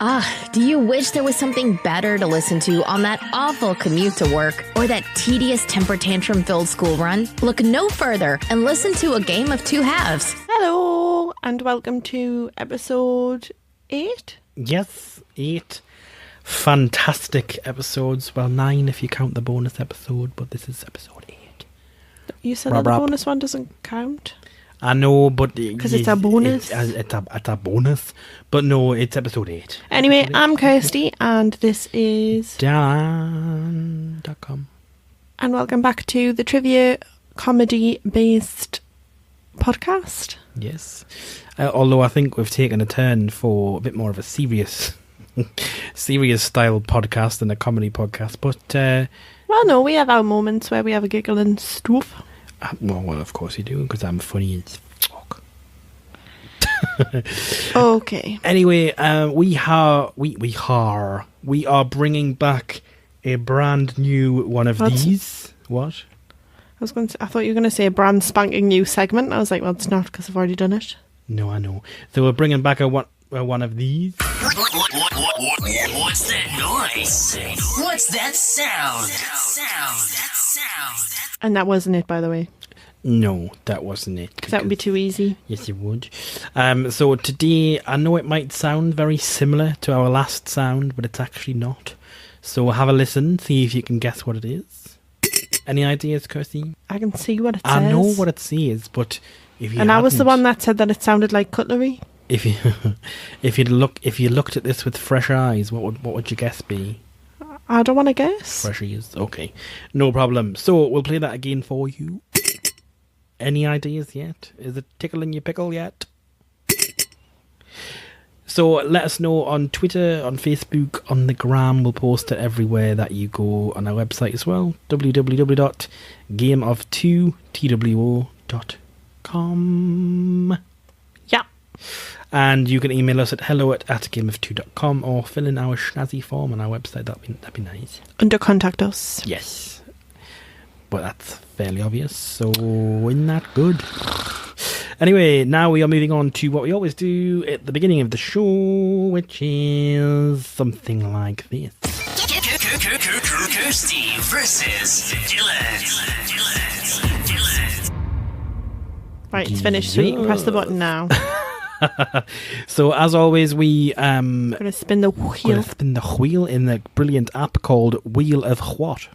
Ah, do you wish there was something better to listen to on that awful commute to work or that tedious temper tantrum-filled school run? Look no further and listen to A Game of Two Halves. Hello, and welcome to episode 8. Yes, 8 fantastic episodes. Well, 9 if you count the bonus episode, but this is episode 8. You said that the bonus one doesn't count? I know, but... Because it's a bonus? It's a bonus. But no, it's episode 8. Anyway, I'm Kirsty, and this is... Dan.com. And welcome back to the trivia comedy-based podcast. Yes. Although I think we've taken a turn for a bit more of a serious style podcast than a comedy podcast. But... well, no, we have our moments where we have a giggle and stuff. Well, of course you do, because I'm funny as fuck. Okay. Anyway, we are bringing back a brand new one of these. What? I thought you were going to say a brand spanking new segment. I was like, well, it's not, because I've already done it. No, I know. So we're bringing back a one of these. What's that noise? What's that sound? And that wasn't it, by the way. No, that wasn't it. Because that would be too easy. Yes, it would. So today, I know it might sound very similar to our last sound, but it's actually not. So have a listen, see if you can guess what it is. Any ideas, Kirsty? I can see what it says. I know what it says, but if you And I was the one that said that it sounded like cutlery. If you looked at this with fresh eyes, what would your guess be? I don't want to guess. Fresh ears. Okay, no problem. So we'll play that again for you. Any ideas yet? Is it tickling your pickle yet? So let us know on Twitter, on Facebook, on the gram. We'll post it everywhere that you go, on our website as well, www.gameof2two.com. Yeah. And you can email us at hello@gameof2.com or fill in our snazzy form on our website. That'd be nice. Under contact us. Yes. But that's fairly obvious, so isn't that good? Anyway, now we are moving on to what we always do at the beginning of the show, which is something like this. Kirsty versus Dylan. Right, it's finished, so you can press the button now. So as always, we going to spin the wheel in the brilliant app called Wheel of What.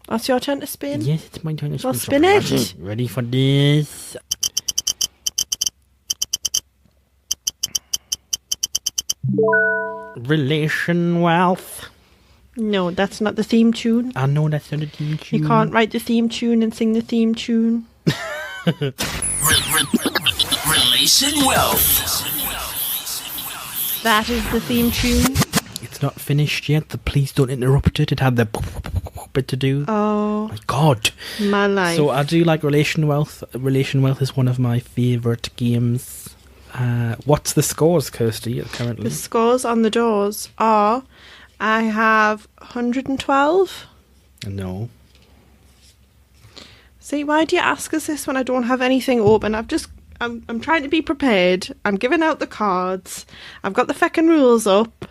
That's your turn to spin? Yes, it's my turn to spin. Well, spin it. Ready for this? Relation wealth. No, that's not the theme tune. I know that's not the theme tune. You can't write the theme tune and sing the theme tune. Relation wealth. That is the theme tune. It's not finished yet. Please don't interrupt it. It had the bit to do. Oh my God, my life. So I do like Relation Wealth. Relation Wealth is one of my favourite games. What's the scores, Kirsty, currently? The scores on the doors are, I have 112. No. See, why do you ask us this when I don't have anything open? I'm trying to be prepared. I'm giving out the cards. I've got the feckin' rules up.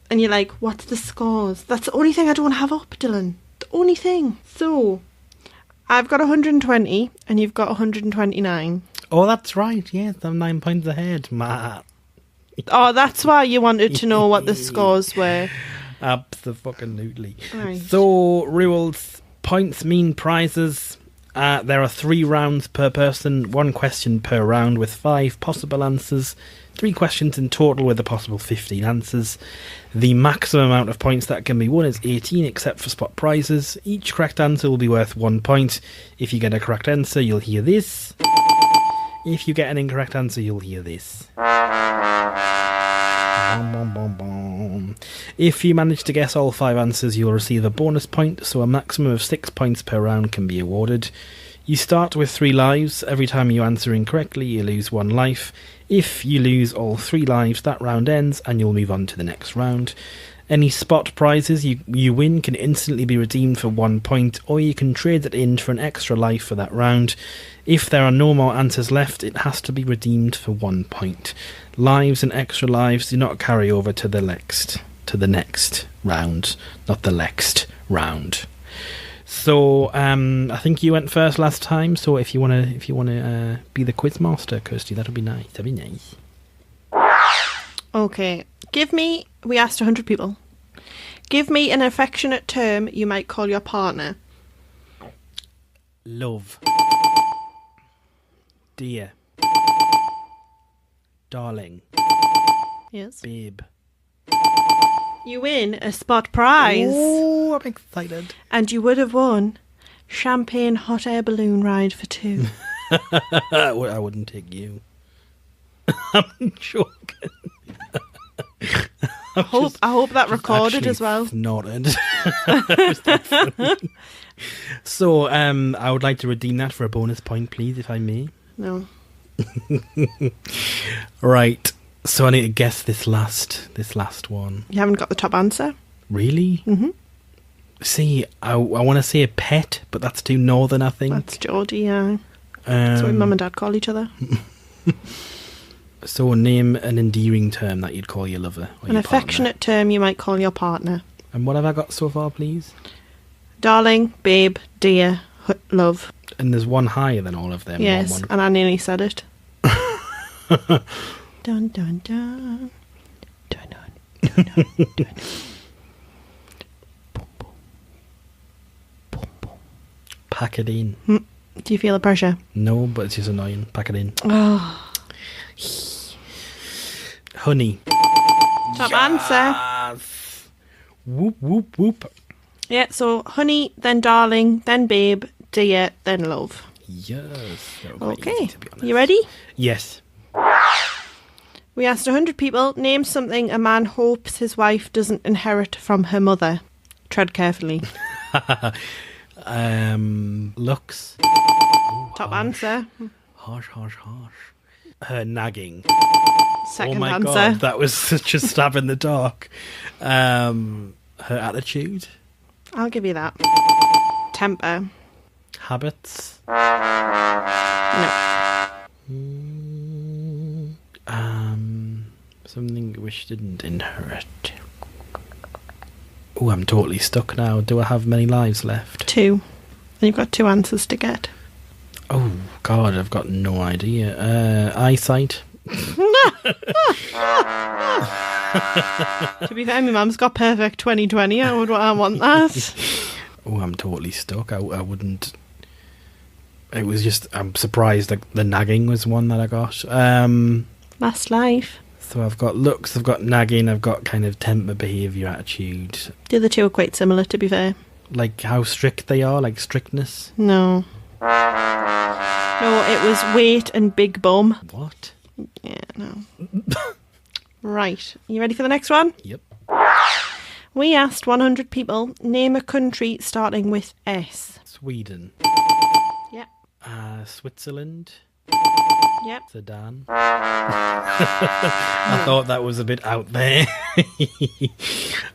And you're like, what's the scores? That's the only thing I don't have up, Dylan. The only thing. So, I've got 120 and you've got 129. Oh, that's right. Yes, I'm 9 points ahead. Oh, that's why you wanted to know what the scores were. Absolutely. Right. So, rules. Points mean prizes. There are 3 rounds per person, 1 question per round with 5 possible answers, 3 questions in total with a possible 15 answers. The maximum amount of points that can be won is 18, except for spot prizes. Each correct answer will be worth 1 point. If you get a correct answer, you'll hear this. If you get an incorrect answer, you'll hear this. If you manage to guess all 5 answers, you'll receive a bonus point, so a maximum of 6 points per round can be awarded. You start with 3 lives. Every time you answer incorrectly, you lose 1 life. If you lose all 3 lives, that round ends and you'll move on to the next round. Any spot prizes you win can instantly be redeemed for 1 point, or you can trade it in for an extra life for that round. If there are no more answers left, it has to be redeemed for 1 point. Lives and extra lives do not carry over to the next round, not the next round. So I think you went first last time. So if you wanna be the quiz master, Kirsty, that'd be nice. That'd be nice. Okay. We asked 100 people. Give me an affectionate term you might call your partner. Love. Dear. Darling. Yes. Babe. You win a spot prize. Oh, I'm excited. And you would have won champagne hot air balloon ride for 2. I wouldn't take you. I'm joking. I hope that recorded as well. Nodded. So, I would like to redeem that for a bonus point, please, if I may. No. Right. So I need to guess this last one. You haven't got the top answer? Really? Mm-hmm. See, I want to say a pet, but that's too northern, I think. That's Geordie, yeah. That's what Mum and Dad call each other. So name an endearing term that you'd call your lover or An your affectionate term you might call your partner. And what have I got so far, please? Darling, babe, dear, love. And there's one higher than all of them. Yes, and I nearly said it. Dun, dun, dun. Dun, dun, dun, dun, dun. Boom, boom. Boom, boom. Pack it in. Do you feel the pressure? No, but it's just annoying. Pack it in. Oh. Honey. Top answer. Whoop, whoop, whoop. Yeah, so honey, then darling, then babe, dear, then love. Yes. Okay. Easy, to be honest. You ready? Yes. We asked 100 people, name something a man hopes his wife doesn't inherit from her mother. Tread carefully. Looks. Top answer. Harsh. Her nagging. Second oh my answer. God, that was such a stab in the dark. Her attitude. I'll give you that. Temper. Habits. No. Something which didn't inherit. Oh, I'm totally stuck now. Do I have many lives left? 2. And you've got 2 answers to get. Oh, God, I've got no idea. Eyesight. To be fair, my mum's got perfect 20/20. I want that. Oh, I'm totally stuck. I wouldn't... It was just... I'm surprised that the nagging was one that I got. Last life. So I've got looks, I've got nagging, I've got kind of temper, behaviour, attitude. The other 2 are quite similar, to be fair. Like how strict they are, like strictness. No. No, it was weight and big bum. What? Yeah, no. Right. You ready for the next one? Yep. We asked 100 people, name a country starting with S. Sweden. Yep. Switzerland. Yep. Sudan. I thought that was a bit out there.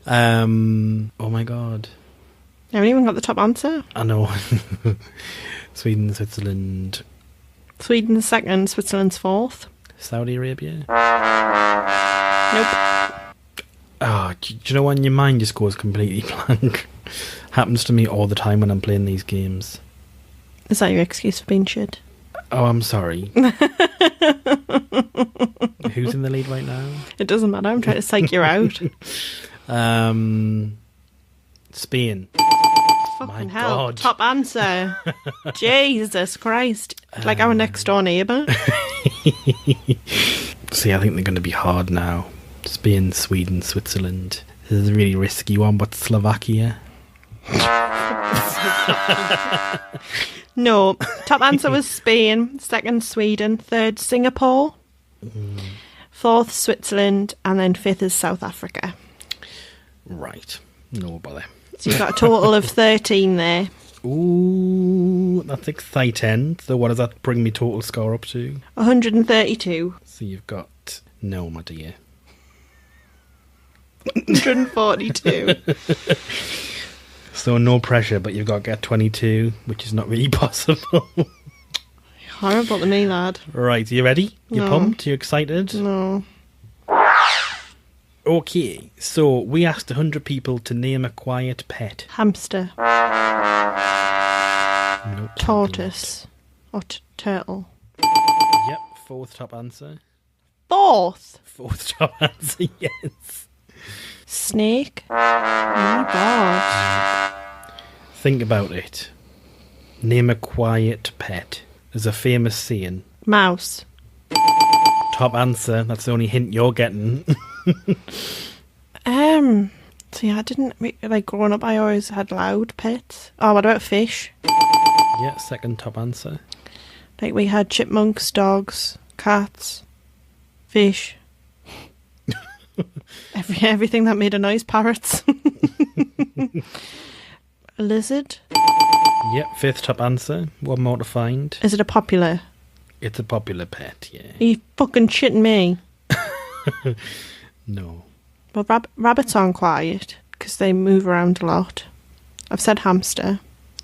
Oh my God. I haven't even got the top answer. I know. Sweden, Switzerland. Sweden's second, Switzerland's 4th. Saudi Arabia. Nope. Oh, do you know when your mind just goes completely blank? Happens to me all the time when I'm playing these games. Is that your excuse for being shit? Oh, I'm sorry. Who's in the lead right now? It doesn't matter. I'm trying to psych you out. Spain. Fucking My hell. God. Top answer. Jesus Christ. Like our next door neighbour. See, I think they're going to be hard now. Spain, Sweden, Switzerland. This is a really risky one, but Slovakia. No. Top answer was Spain. Second, Sweden. Third, Singapore. 4th, Switzerland. And then 5th is South Africa. Right. No bother. So you've got a total of 13 there. Ooh, that's exciting. So what does that bring me total score up to? 132. So you've got... No, my dear. 142. So no pressure, but you've got to get 22, which is not really possible. Horrible to me, lad. Right, you ready? You No. pumped? You excited? No. Okay, so we asked 100 people to name a quiet pet. Hamster. Nope, Tortoise. Or turtle. Yep, fourth top answer. Fourth. Fourth top answer, yes. Snake. Oh my god. Think about it. Name a quiet pet. There's a famous saying. Mouse. Top answer. That's the only hint you're getting. See, I didn't, like, growing up, I always had loud pets. Oh, what about fish? Yeah, second top answer. Like, we had chipmunks, dogs, cats, fish. Everything that made a noise, parrots. A lizard. Yep, fifth top answer. One more to find. Is it a popular? It's a popular pet, yeah. Are you fucking shitting me? No. Well, rabbits aren't quiet because they move around a lot. I've said hamster.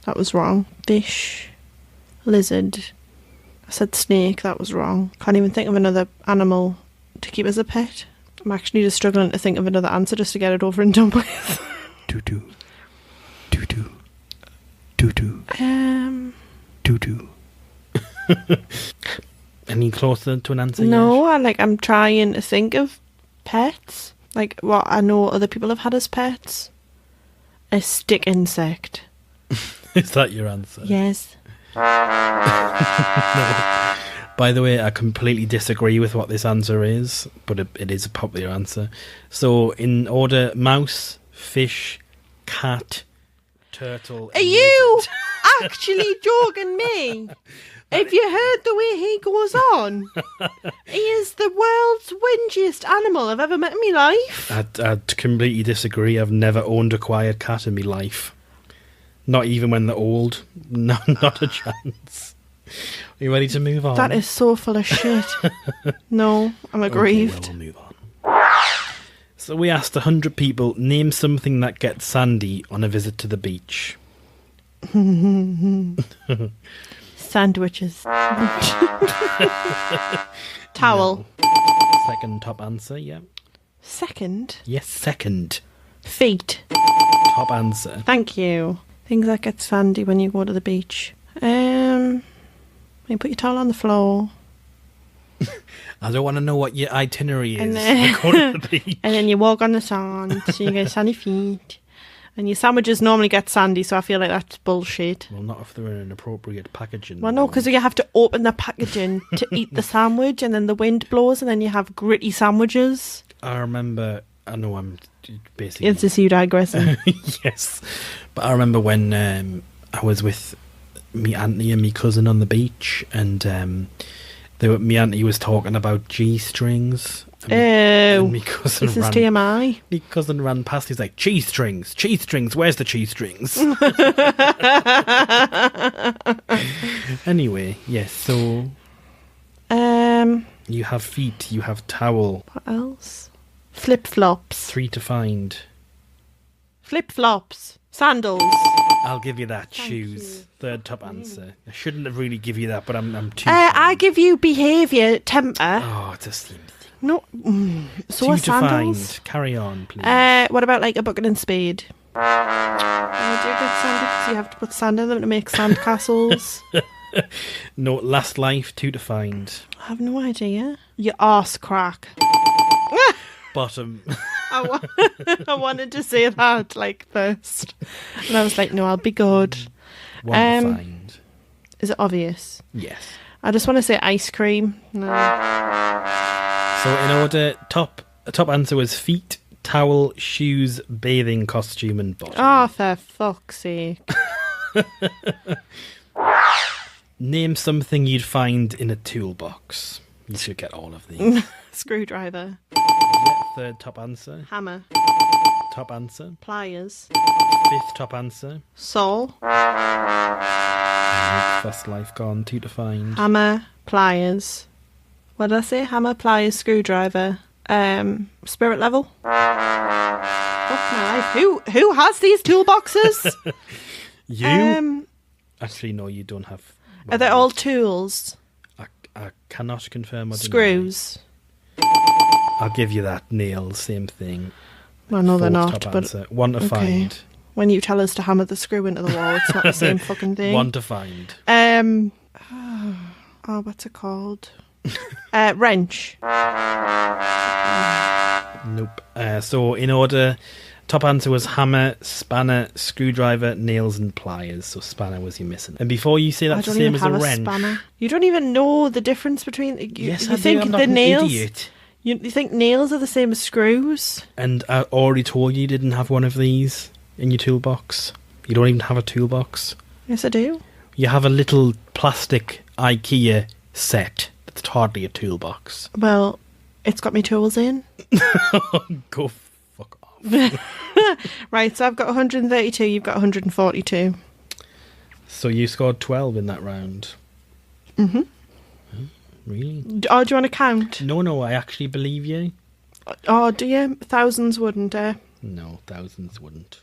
That was wrong. Fish. Lizard. I said snake. That was wrong. Can't even think of another animal to keep as a pet. I'm actually just struggling to think of another answer just to get it over and done with. Doo-doo. Doo-doo. Doo-doo. Doo-doo. Any closer to an answer yet? No, I'm trying to think of pets. Like what I know other people have had as pets. A stick insect. Is that your answer? Yes. No. By the way, I completely disagree with what this answer is, but it is a popular answer. So, in order, mouse, fish, cat, turtle... Are and you lizard. actually joking me? Have you heard the way he goes on? He is the world's whingiest animal I've ever met in my life. I'd completely disagree. I've never owned a quiet cat in my life. Not even when they're old. No, not a chance. Are you ready to move on? That is so full of shit. No, I'm aggrieved. Okay, well, we'll move on. So we asked 100 people, name something that gets sandy on a visit to the beach. Sandwiches. Towel. No. Second top answer, yeah. Second. Yes, second. Feet. Top answer. Thank you. Things that get sandy when you go to the beach. You put your towel on the floor. I don't want to know what your itinerary is. And then, Go to the beach. and then you walk on the sand, so you get sandy feet. And your sandwiches normally get sandy, so I feel like that's bullshit. Well, not if they're in an appropriate packaging. Well, no, because you have to open the packaging to eat the sandwich, and then the wind blows, and then you have gritty sandwiches. I remember... I know I'm basically... It's just you digressing. Yes. But I remember when I was with me auntie and me cousin on the beach, and me auntie was talking about G-strings. And me cousin this is TMI. Me cousin ran past. He's like, cheese strings. Where's the cheese strings? Anyway, yes. So you have feet. You have towel. What else? Flip-flops. 3 to find. Flip-flops. Sandals. I'll give you that. Thank Shoes. you. Third top answer. I shouldn't have really give you that, but I'm too. I give you behaviour, temper. Oh, it's the same thing. No. So 2 are to sandals. find. Carry on, please. What about like a bucket and spade? Do you get sandy because you have to put sand in them to make sand castles? No, last life. 2 to find. I have no idea. Your arse crack. Bottom. I wanted to say that like first, and I was like, no, I'll be good. 1 to find. Is it obvious? Yes. I just want to say ice cream. No. So in order, top answer was feet, towel, shoes, bathing costume, and bottom. Oh, for fuck's sake. Name something you'd find in a toolbox. You should get all of these. Screwdriver. Yeah, third top answer. Hammer. Top answer. Pliers. Fifth top answer. Saw. Fast life gone. 2 to find. Hammer. Pliers. What did I say? Hammer, pliers, screwdriver. Spirit level. my life. Who has these toolboxes? You? Actually, no, you don't have. Are they all tools? I cannot confirm or deny. Screws? I'll give you that, Neil. Same thing. Well, no, they're Fourth not. top But answer. One to okay. find. When you tell us to hammer the screw into the wall, it's not the same fucking thing. One to find. What's it called? Wrench. Nope. So in order, top answer was hammer, spanner, screwdriver, nails, and pliers. So spanner was you missing. And before you say that's the same as a wrench. Spanner. You don't even know the difference between. Yes, you I think do. I'm not the an nails. idiot. You think nails are the same as screws? And I already told you didn't have one of these in your toolbox. You don't even have a toolbox. Yes, I do. You have a little plastic IKEA set that's hardly a toolbox. Well, it's got me tools in. Go fuck off. Right, so I've got 132, you've got 142. So you scored 12 in that round. Mm-hmm. Really? Oh, do you want to count? No, I actually believe you. Oh, do you? Thousands wouldn't, No, thousands wouldn't.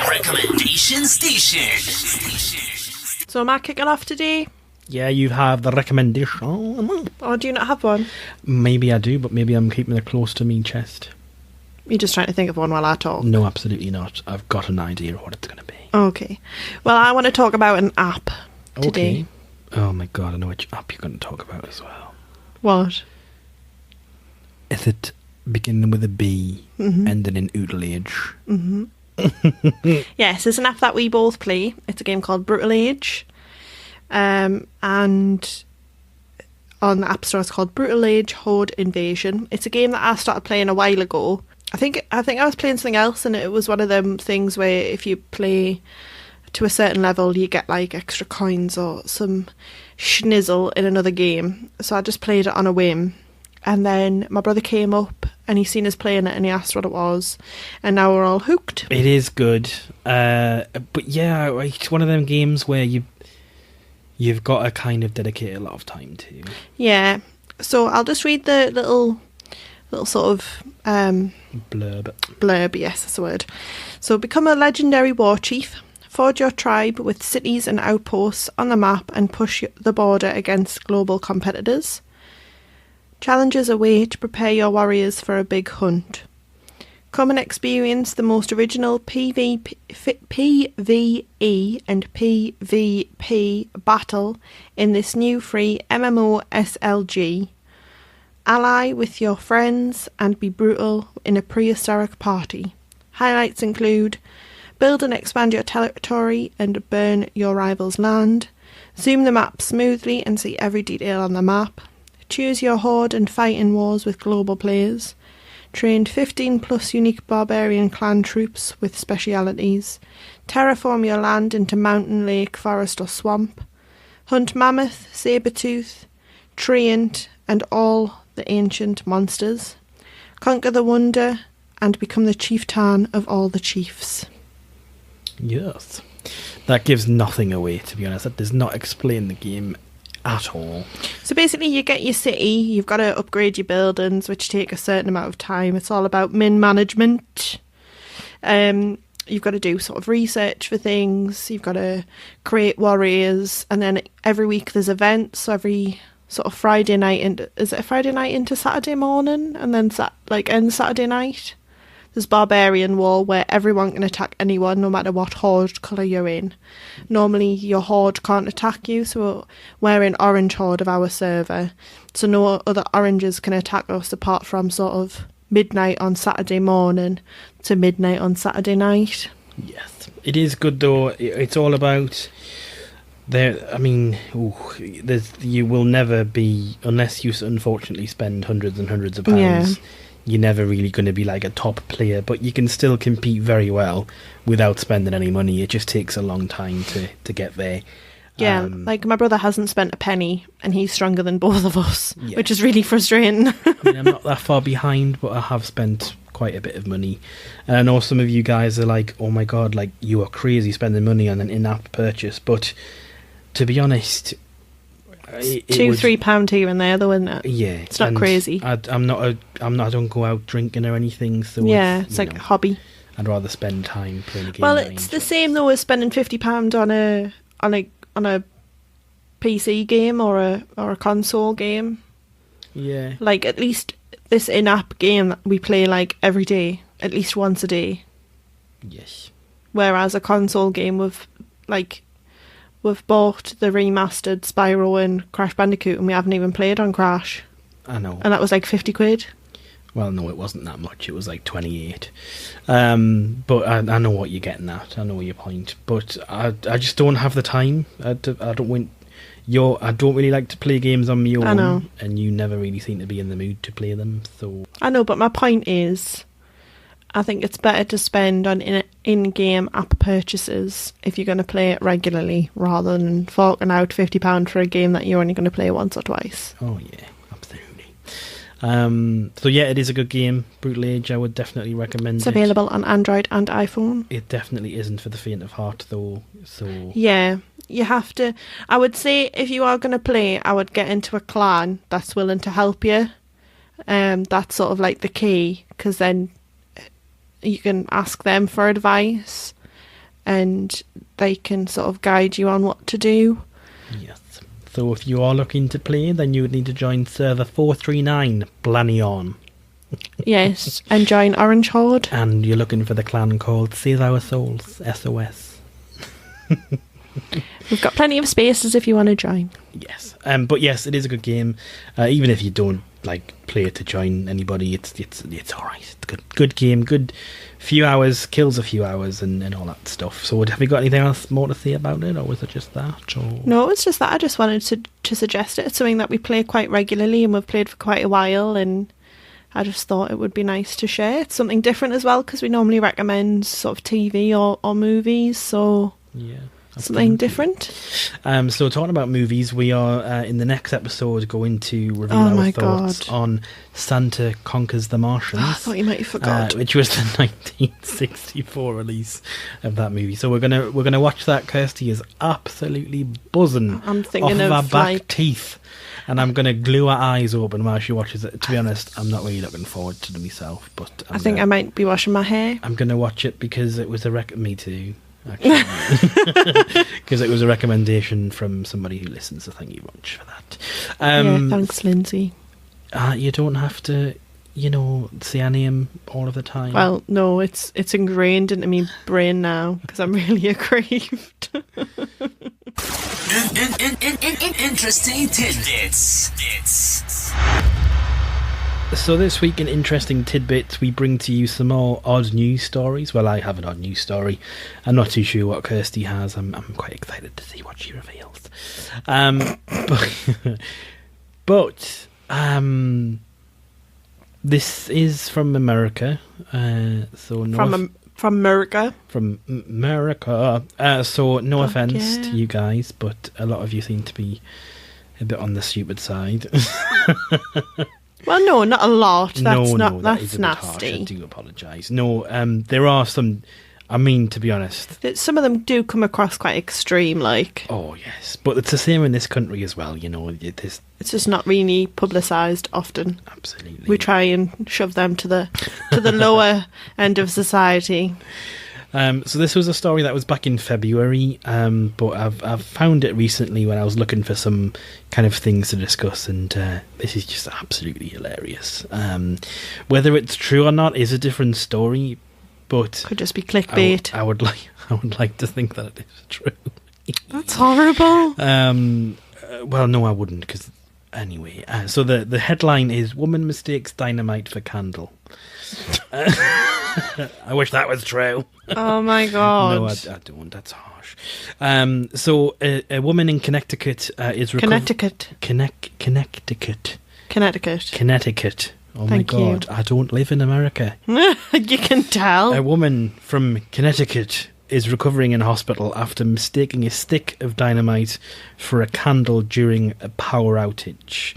Recommendation station. So am I kicking off today? Yeah, you have the recommendation. Or do you not have one? Maybe I do, but maybe I'm keeping it close to me chest. You're just trying to think of one while I talk. No, absolutely not. I've got an idea of what it's going to be. Okay. Well, I want to talk about an app today. Okay. Oh my god, I know which app you're going to talk about as well. What? Is it beginning with a B, ending in Oodleage? Mm-hmm. Yes, it's an app that we both play. It's a game called Brutal Age. And on the App Store it's called Brutal Age Horde Invasion. It's a game that I started playing a while ago. I think I was playing something else, and it was one of them things where if you play to a certain level you get like extra coins or some schnizzle in another game. So I just played it on a whim, and then my brother came up and he seen us playing it and he asked what it was, and now we're all hooked. It is good. But yeah, it's one of them games where you've got to kind of dedicate a lot of time to. Yeah. So I'll just read the little sort of blurb, yes, that's the word. So become a legendary war chief, forge your tribe with cities and outposts on the map, and push the border against global competitors. Challenges await to prepare your warriors for a big hunt. Come and experience the most original PvE and PvP battle in this new free MMO SLG. Ally with your friends and be brutal in a prehistoric party. Highlights include build and expand your territory and burn your rival's land. Zoom the map smoothly and see every detail on the map. Choose your horde and fight in wars with global players. Train 15 plus unique barbarian clan troops with specialities. Terraform your land into mountain, lake, forest or swamp. Hunt mammoth, saber-tooth, treant and all the ancient monsters. Conquer the wonder and become the chieftain of all the chiefs. Yes. That gives nothing away, to be honest. That does not explain the game at all. So basically you get your city, you've got to upgrade your buildings, which take a certain amount of time. It's all about min management. You've got to do sort of research for things, you've got to create warriors, and then every week there's events. So every sort of Friday night, is it a Friday night into Saturday morning, and then end Saturday night? There's Barbarian War, where everyone can attack anyone, no matter what horde colour you're in. Normally your horde can't attack you, so we're in orange horde of our server, so no other oranges can attack us apart from sort of midnight on Saturday morning to midnight on Saturday night. Yes. It is good though. It's all about... you will never be, unless you unfortunately spend hundreds and hundreds of pounds, you're never really going to be like a top player, but you can still compete very well without spending any money. It just takes a long time to get there. Yeah, like my brother hasn't spent a penny and he's stronger than both of us, which is really frustrating. I'm not that far behind, but I have spent quite a bit of money. And I know some of you guys are like, oh my god, like you are crazy spending money on an in-app purchase, but to be honest, £2-3 here and there, though, isn't it? Yeah, it's not and crazy. I don't go out drinking or anything. So yeah, it's like a hobby. I'd rather spend time playing a game. Well, it's the same though as spending £50 on a PC game or a console game. Yeah, like at least this in-app game that we play like every day, at least once a day. Yes. Whereas a console game we've bought the remastered Spyro and Crash Bandicoot and we haven't even played on Crash. I know. And that was like £50. Well, no, it wasn't that much. It was like 28. But I know what you're getting at. I know your point. But I just don't have the time. I don't really like to play games on my own. I know. And you never really seem to be in the mood to play them. So I know, but my point is, I think it's better to spend on in-game app purchases if you're going to play it regularly, rather than forking out £50 for a game that you're only going to play once or twice. Oh yeah, absolutely. So yeah, it is a good game. Brutal Age, I would definitely recommend it. It's available on Android and iPhone. It definitely isn't for the faint of heart, though. So yeah, you have to. I would say if you are going to play, I would get into a clan that's willing to help you. That's sort of like the key, because then you can ask them for advice and they can sort of guide you on what to do. Yes. So if you are looking to play, then you would need to join server 439 Blanion. Yes, and join Orange Horde. And you're looking for the clan called Save Our Souls, SOS. We've got plenty of spaces if you want to join. Yes. But yes, it is a good game. Even if you don't play it to join anybody, it's alright. It's a good game, good few hours, kills a few hours and all that stuff. So have you got anything else more to say about it, or was it just that? Or? No, it's just that I just wanted to suggest it. It's something that we play quite regularly and we've played for quite a while, and I just thought it would be nice to share. It's something different as well, because we normally recommend sort of TV or movies, so yeah. Something different. So talking about movies, we are in the next episode going to review our thoughts on Santa Conquers the Martians. I thought you might have forgot. Which was the 1964 release of that movie. So we're gonna watch that. Kirsty is absolutely buzzing. I'm thinking off of her back teeth, and I'm gonna glue her eyes open while she watches it. To be honest, I'm not really looking forward to it myself, but I think I might be washing my hair. I'm gonna watch it because it was me too. Actually, because it was a recommendation from somebody who listens, so thank you much for that. Yeah, thanks, Lindsay. You don't have to, say her name all of the time. Well, no, it's ingrained into my brain now because I'm really aggrieved. Interesting tidbits. So this week in Interesting Tidbits, we bring to you some more odd news stories. Well, I have an odd news story. I'm not too sure what Kirsty has. I'm quite excited to see what she reveals. But this is from America. From America. From America. So no offence to you guys, but a lot of you seem to be a bit on the stupid side. Well, no, not a lot. That's That's nasty. I do apologise. No, there are some. I mean, to be honest, some of them do come across quite extreme, like. Oh yes, but it's the same in this country as well. It's just not really publicised often. Absolutely, we try and shove them to the lower end of society. So this was a story that was back in February, but I've found it recently when I was looking for some kind of things to discuss, and this is just absolutely hilarious. Whether it's true or not is a different story, but could just be clickbait. I would like to think that it is true. That's horrible. Well, no, I wouldn't, because anyway. So the headline is "Woman Mistakes Dynamite for Candle." I wish that was true. Oh my god! No, I don't. That's harsh. So a woman in Connecticut is Connecticut. Connecticut. Oh my god! I don't live in America. You can tell. A woman from Connecticut is recovering in hospital after mistaking a stick of dynamite for a candle during a power outage.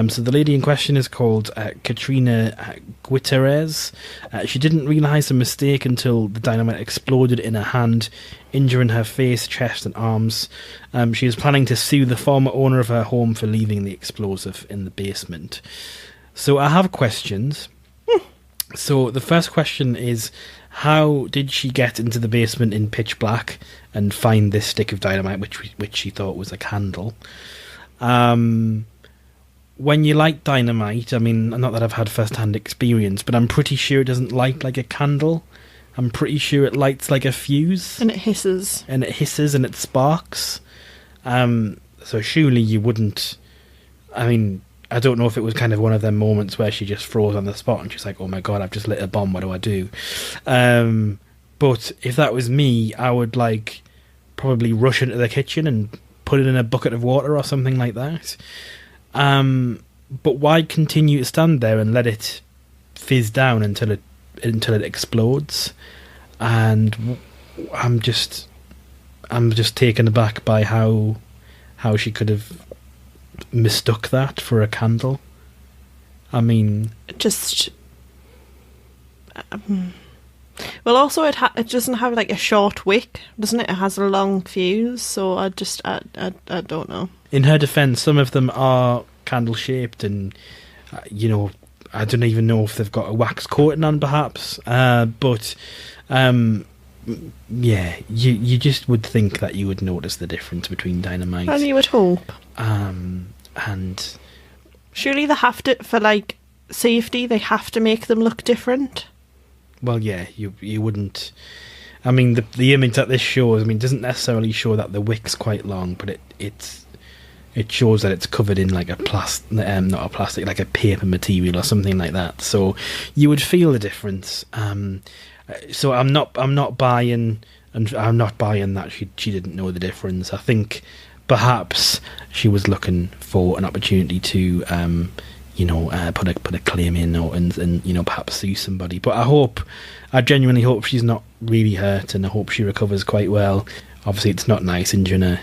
So the lady in question is called Katrina Guterres. She didn't realise the mistake until the dynamite exploded in her hand, injuring her face, chest and arms. She is planning to sue the former owner of her home for leaving the explosive in the basement. So I have questions. So the first question is, how did she get into the basement in pitch black and find this stick of dynamite, which she thought was a candle? When you light dynamite, I mean, not that I've had first-hand experience, but I'm pretty sure it doesn't light like a candle. I'm pretty sure it lights like a fuse. And it hisses. And it sparks. So surely you wouldn't... I mean, I don't know if it was kind of one of them moments where she just froze on the spot and she's like, oh my god, I've just lit a bomb, what do I do? But if that was me, I would like probably rush into the kitchen and put it in a bucket of water or something like that. But why continue to stand there and let it fizz down until it explodes? And I'm just taken aback by how she could have mistook that for a candle. I mean, just well, also it doesn't have like a short wick, doesn't it? It has a long fuse, so I don't know. In her defence, some of them are candle shaped, and I don't even know if they've got a wax coating on, perhaps. But yeah, you just would think that you would notice the difference between dynamite. And you would hope. And surely they have to, for like safety, they have to make them look different. Well, yeah, you wouldn't. I mean, the image that this shows, I mean, doesn't necessarily show that the wick's quite long, but it shows that it's covered in like not a plastic, like a paper material or something like that. So you would feel the difference. So I'm not buying, and I'm not buying that she didn't know the difference. I think perhaps she was looking for an opportunity to put a claim in and perhaps sue somebody. But I genuinely hope she's not really hurt, and I hope she recovers quite well. Obviously, it's not nice injuring her,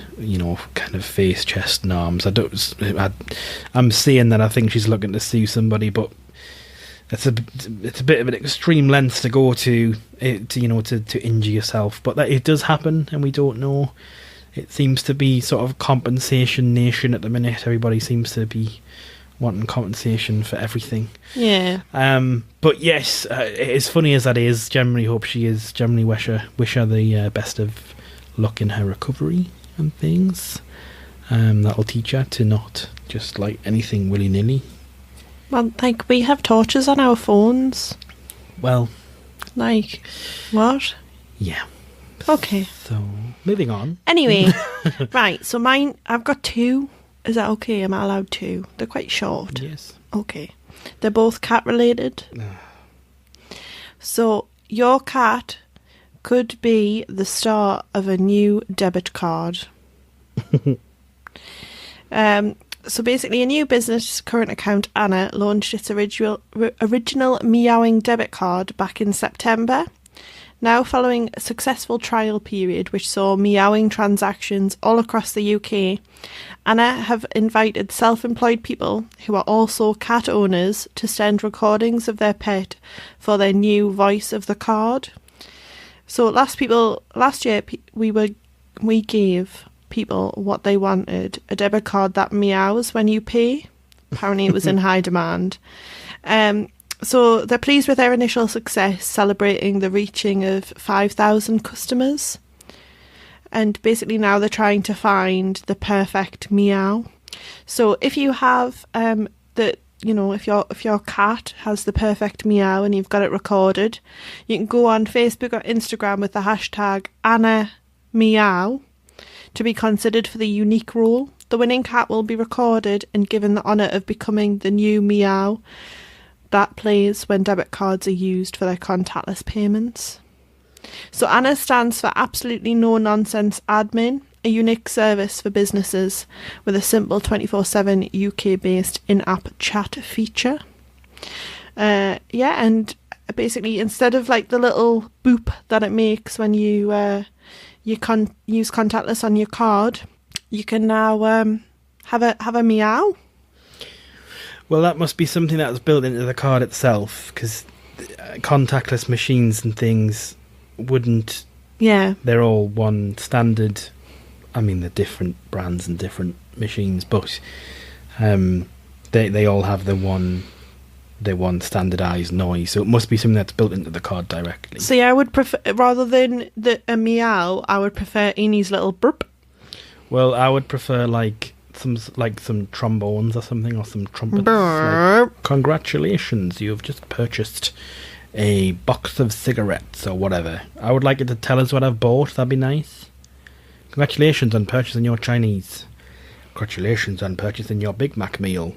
kind of face, chest, and arms. I'm saying that I think she's looking to sue somebody, but it's a bit of an extreme length to go to injure yourself. But that it does happen, and we don't know. It seems to be sort of compensation nation at the minute. Everybody seems to be wanting compensation for everything. Yeah. But yes, as funny as that is, generally hope she is. Generally wish her the best of luck in her recovery and things. That'll teach her to not just light anything willy-nilly. Well, like, we have torches on our phones. Well, like, what? Yeah. Okay. So, moving on. Anyway, right, so mine, I've got two. Is that okay? Am I allowed two? They're quite short. Yes. Okay. They're both cat related. So, your cat could be the star of a new debit card. So basically, a new business current account, Anna, launched its original meowing debit card back in September. Now, following a successful trial period which saw meowing transactions all across the UK, Anna have invited self-employed people who are also cat owners to send recordings of their pet for their new voice of the card. So last year we gave people what they wanted: a debit card that meows when you pay. Apparently it was in high demand. So they're pleased with their initial success, celebrating the reaching of 5,000 customers. And basically now they're trying to find the perfect meow. So if you have if your cat has the perfect meow and you've got it recorded, you can go on Facebook or Instagram with the hashtag #AnnaMeow to be considered for the unique role. The winning cat will be recorded and given the honour of becoming the new meow that plays when debit cards are used for their contactless payments. So Anna stands for Absolutely No Nonsense Admin, a unique service for businesses with a simple 24/7 UK-based in-app chat feature. And basically, instead of like the little boop that it makes when you use contactless on your card, you can now have a meow. Well, that must be something that was built into the card itself, because contactless machines and things wouldn't. Yeah. They're all one standard. I mean, they're different brands and different machines, but they all have the one standardised noise. So it must be something that's built into the card directly. See, I would prefer, rather than a meow, I would prefer Enie's little burp. Well, I would prefer some trombones or something, or some trumpets. Burp. Like, congratulations, you've just purchased a box of cigarettes or whatever. I would like it to tell us what I've bought. That'd be nice. Congratulations on purchasing your Chinese. Congratulations on purchasing your Big Mac meal.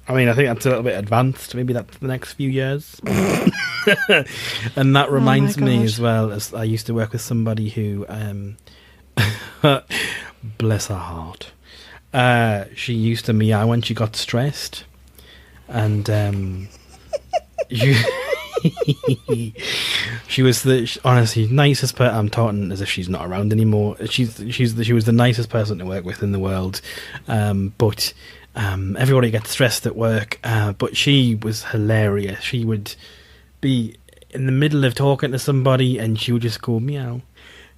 I mean, I think that's a little bit advanced. Maybe that's the next few years. And that reminds me as well, as I used to work with somebody who, bless her heart, she used to meow when she got stressed. And she was honestly nicest person. I'm talking as if she's not around anymore. She was the nicest person to work with in the world. But everybody gets stressed at work. But she was hilarious. She would be in the middle of talking to somebody, and she would just go meow,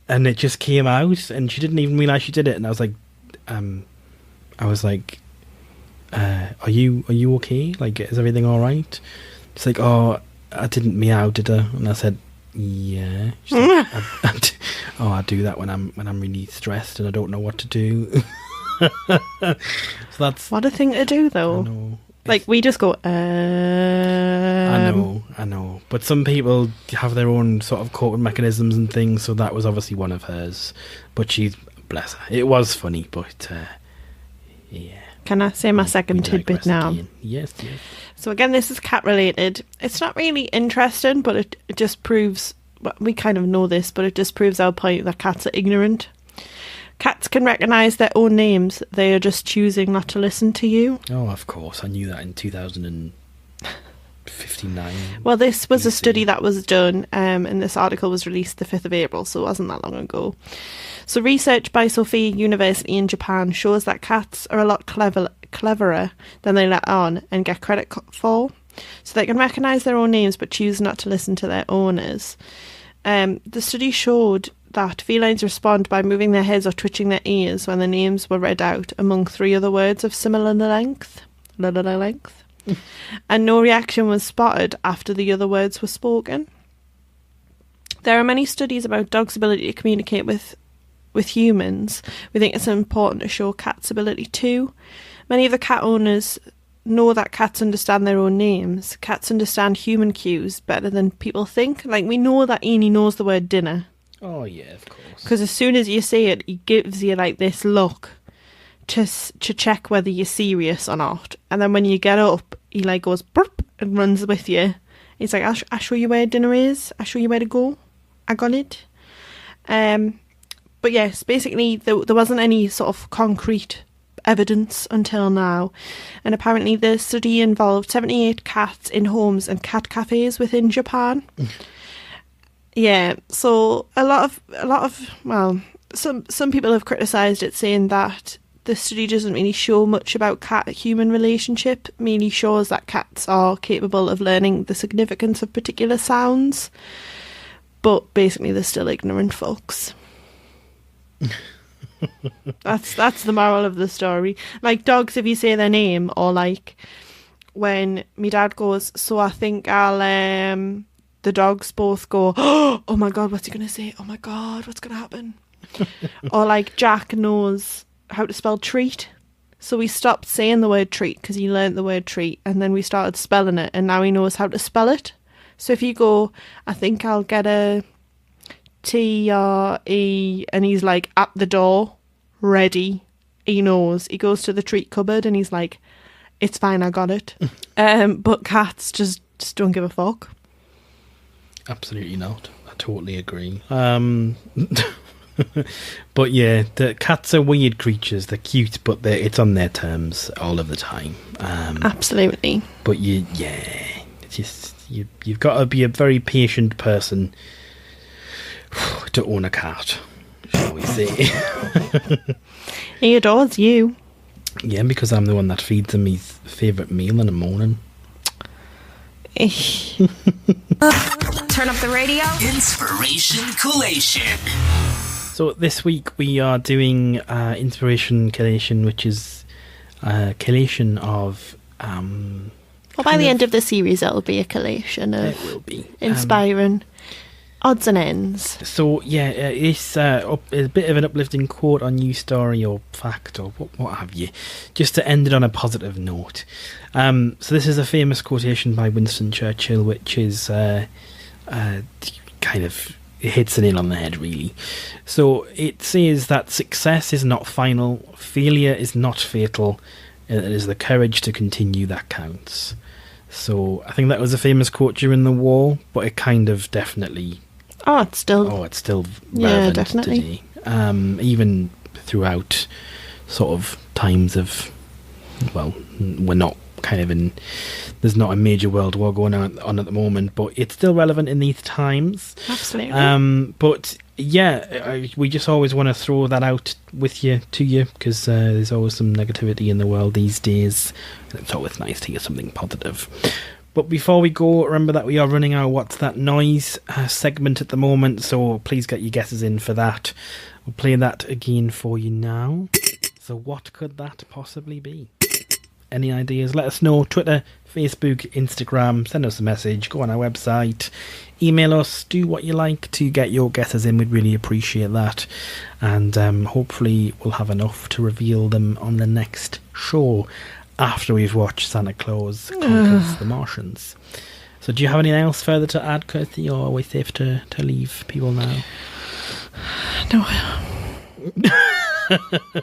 and it just came out, and she didn't even realise she did it. And I was like, are you okay? Like, is everything all right? It's like, oh, I didn't meow, did I? And I said, yeah. She's like, I do that when I'm really stressed and I don't know what to do. So that's What a thing to do, though. I know. Like, we just go, I know. But some people have their own sort of coping mechanisms and things, so that was obviously one of hers. But she's, bless her. It was funny, but yeah. Can I say my second tidbit now? Again. Yes. So again, this is cat related. It's not really interesting, but it just proves, well, we kind of know this, but it just proves our point that cats are ignorant. Cats can recognise their own names. They are just choosing not to listen to you. Oh, of course. I knew that in 2059. Well, this was a study that was done, and this article was released the 5th of April, so it wasn't that long ago. So research by Sophia University in Japan shows that cats are a lot cleverer than they let on and get credit for. So they can recognise their own names but choose not to listen to their owners. The study showed that felines respond by moving their heads or twitching their ears when the names were read out among 3 other words of similar length. And no reaction was spotted after the other words were spoken. There are many studies about dogs' ability to communicate with humans. We think it's important to show cats' ability too. Many of the cat owners know that cats understand their own names. Cats understand human cues better than people think. Like, we know that Eni knows the word dinner. Oh, yeah, of course. Because as soon as you say it, he gives you, like, this look to check whether you're serious or not. And then when you get up, he, like, goes burp and runs with you. He's like, I'll show you where dinner is. I'll show you where to go. I got it. But yes, basically, there wasn't any sort of concrete evidence until now. And apparently the study involved 78 cats in homes and cat cafes within Japan. Yeah, so a lot of well, some people have criticised it, saying that the study doesn't really show much about cat-human relationship, mainly shows that cats are capable of learning the significance of particular sounds. But basically, they're still ignorant folks. That's the moral of the story. Like dogs, if you say their name, or like when my dad goes, so I think I'll the dogs both go, oh my god, what's he gonna say? Oh my god, what's gonna happen? Or like Jack knows how to spell treat, so we stopped saying the word treat because he learnt the word treat, and then we started spelling it, and now he knows how to spell it. So if you go, I think I'll get a TRE, and he's like at the door, ready, he knows. He goes to the treat cupboard and he's like, it's fine, I got it. But cats just don't give a fuck. Absolutely not. I totally agree. But yeah, the cats are weird creatures. They're cute, but it's on their terms all of the time. Absolutely. But it's just you've got to be a very patient person to own a cat, shall we say. He adores you. Yeah, because I'm the one that feeds him his favourite meal in the morning. Turn up the radio. Inspiration Collation. So this week we are doing Inspiration Collation, which is a collation of... well, by the end of the series, it'll be a collation of it will be inspiring odds and ends. So yeah, it's a bit of an uplifting quote or news story or fact or what have you, just to end it on a positive note. So this is a famous quotation by Winston Churchill, which is kind of hits the nail on the head, really. So it says that success is not final, failure is not fatal, it is the courage to continue that counts. So I think that was a famous quote during the war, but it kind of definitely... it's still relevant definitely today. Even throughout sort of times of, well, we're not kind of in, there's not a major world war going on at the moment, but it's still relevant in these times. Absolutely. But yeah, we just always want to throw that out with you, to you, because there's always some negativity in the world these days, and it's always nice to hear something positive. But before we go, remember that we are running our What's That Noise segment at the moment, so please get your guesses in for that. We'll play that again for you now. So what could that possibly be? Any ideas? Let us know. Twitter, Facebook, Instagram, send us a message, go on our website, email us, do what you like to get your guesses in. We'd really appreciate that. And hopefully we'll have enough to reveal them on the next show, after we've watched Santa Claus Conquers the Martians. So do you have anything else further to add, Kirsty, or are we safe to leave people now? No.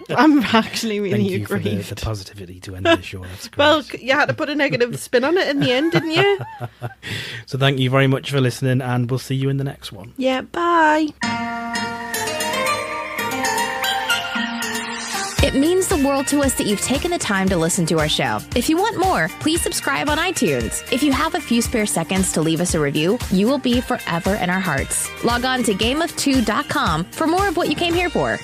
I'm actually really Thank you aggrieved. for the positivity to end the show. That's great. Well, you had to put a negative spin on it in the end, didn't you? So thank you very much for listening, and we'll see you in the next one. Yeah, bye. It means the world to us that you've taken the time to listen to our show. If you want more, please subscribe on iTunes. If you have a few spare seconds to leave us a review, you will be forever in our hearts. Log on to gameof2.com for more of what you came here for.